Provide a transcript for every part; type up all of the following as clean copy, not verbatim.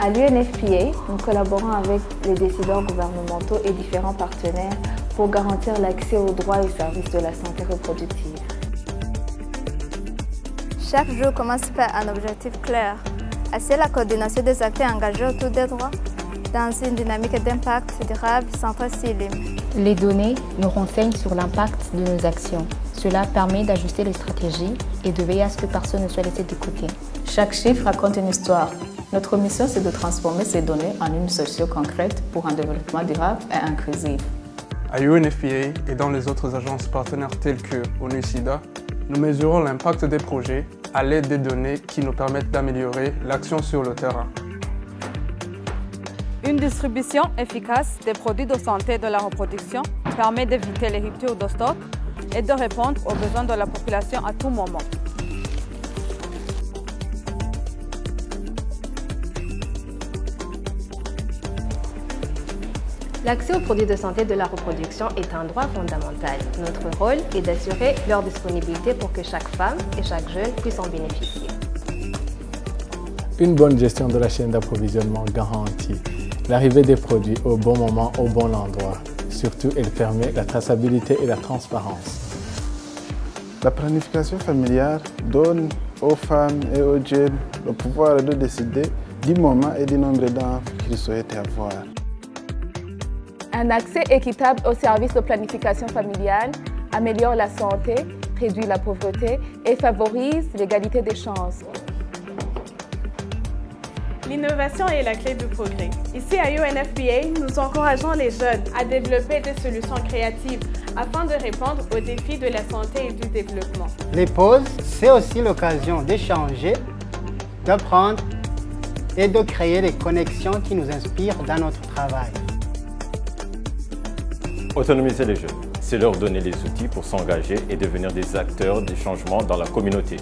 À l'UNFPA, nous collaborons avec les décideurs gouvernementaux et différents partenaires pour garantir l'accès aux droits et services de la santé reproductive. Chaque jour commence par un objectif clair. C'est la coordination des acteurs engagés autour des droits dans une dynamique d'impact durable sans tracer limite. Les données nous renseignent sur l'impact de nos actions. Cela permet d'ajuster les stratégies et de veiller à ce que personne ne soit laissé de côté. Chaque chiffre raconte une histoire. Notre mission, c'est de transformer ces données en une solution concrète pour un développement durable et inclusif. À UNFPA et dans les autres agences partenaires telles que ONU-SIDA, nous mesurons l'impact des projets à l'aide des données qui nous permettent d'améliorer l'action sur le terrain. Une distribution efficace des produits de santé et de la reproduction permet d'éviter les ruptures de stock et de répondre aux besoins de la population à tout moment. L'accès aux produits de santé et de la reproduction est un droit fondamental. Notre rôle est d'assurer leur disponibilité pour que chaque femme et chaque jeune puisse en bénéficier. Une bonne gestion de la chaîne d'approvisionnement garantit l'arrivée des produits au bon moment, au bon endroit. Surtout, elle permet la traçabilité et la transparence. La planification familiale donne aux femmes et aux jeunes le pouvoir de décider du moment et du nombre d'enfants qu'ils souhaitent avoir. Un accès équitable aux services de planification familiale améliore la santé, réduit la pauvreté et favorise l'égalité des chances. L'innovation est la clé du progrès. Ici à UNFPA, nous encourageons les jeunes à développer des solutions créatives afin de répondre aux défis de la santé et du développement. Les pauses, c'est aussi l'occasion d'échanger, d'apprendre et de créer des connexions qui nous inspirent dans notre travail. Autonomiser les jeunes, c'est leur donner les outils pour s'engager et devenir des acteurs du changement dans la communauté.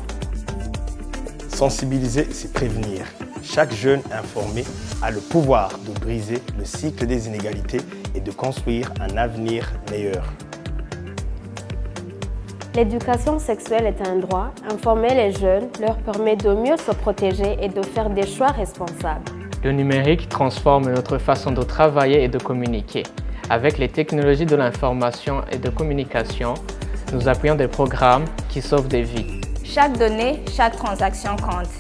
Sensibiliser, c'est prévenir. Chaque jeune informé a le pouvoir de briser le cycle des inégalités et de construire un avenir meilleur. L'éducation sexuelle est un droit. Informer les jeunes leur permet de mieux se protéger et de faire des choix responsables. Le numérique transforme notre façon de travailler et de communiquer. Avec les technologies de l'information et de communication, nous appuyons des programmes qui sauvent des vies. Chaque donnée, chaque transaction compte.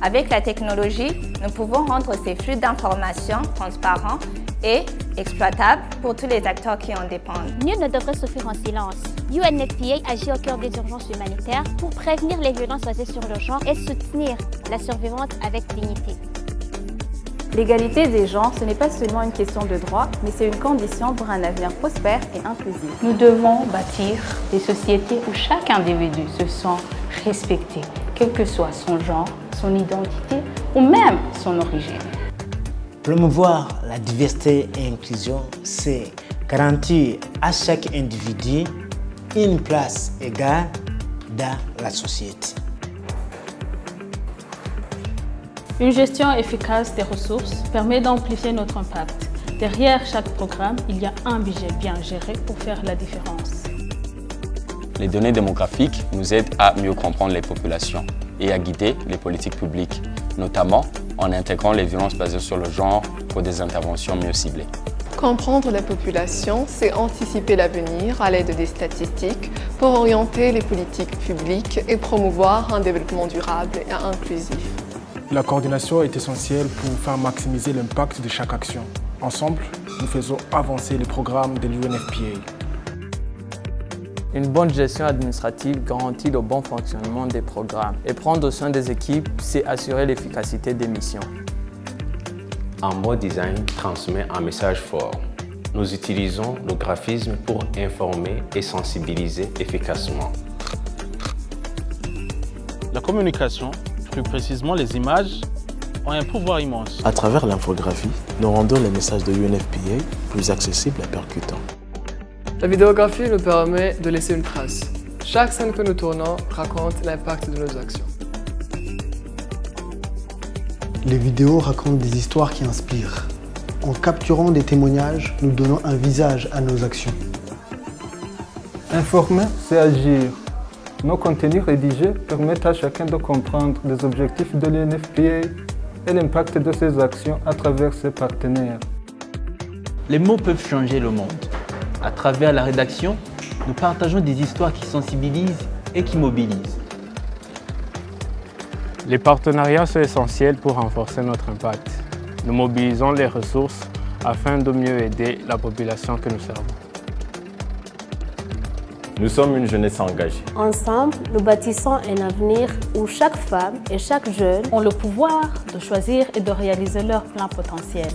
Avec la technologie, nous pouvons rendre ces flux d'informations transparents et exploitables pour tous les acteurs qui en dépendent. Nul ne devrait souffrir en silence. UNFPA agit au cœur des urgences humanitaires pour prévenir les violences basées sur le genre et soutenir la survivante avec dignité. L'égalité des genres, ce n'est pas seulement une question de droit, mais c'est une condition pour un avenir prospère et inclusif. Nous devons bâtir des sociétés où chaque individu se sent respecté, quel que soit son genre, son identité ou même son origine. Promouvoir la diversité et l'inclusion, c'est garantir à chaque individu une place égale dans la société. Une gestion efficace des ressources permet d'amplifier notre impact. Derrière chaque programme, il y a un budget bien géré pour faire la différence. Les données démographiques nous aident à mieux comprendre les populations et à guider les politiques publiques, notamment en intégrant les violences basées sur le genre pour des interventions mieux ciblées. Comprendre les populations, c'est anticiper l'avenir à l'aide des statistiques pour orienter les politiques publiques et promouvoir un développement durable et inclusif. La coordination est essentielle pour faire maximiser l'impact de chaque action. Ensemble, nous faisons avancer les programmes de l'UNFPA. Une bonne gestion administrative garantit le bon fonctionnement des programmes. Et prendre soin des équipes, c'est assurer l'efficacité des missions. Un bon design transmet un message fort. Nous utilisons le graphisme pour informer et sensibiliser efficacement. La communication, plus précisément les images, ont un pouvoir immense. À travers l'infographie, nous rendons les messages de UNFPA plus accessibles et percutants. La vidéographie nous permet de laisser une trace. Chaque scène que nous tournons raconte l'impact de nos actions. Les vidéos racontent des histoires qui inspirent. En capturant des témoignages, nous donnons un visage à nos actions. Informer, c'est agir. Nos contenus rédigés permettent à chacun de comprendre les objectifs de l'UNFPA et l'impact de ces actions à travers ses partenaires. Les mots peuvent changer le monde. À travers la rédaction, nous partageons des histoires qui sensibilisent et qui mobilisent. Les partenariats sont essentiels pour renforcer notre impact. Nous mobilisons les ressources afin de mieux aider la population que nous servons. Nous sommes une jeunesse engagée. Ensemble, nous bâtissons un avenir où chaque femme et chaque jeune ont le pouvoir de choisir et de réaliser leur plein potentiel.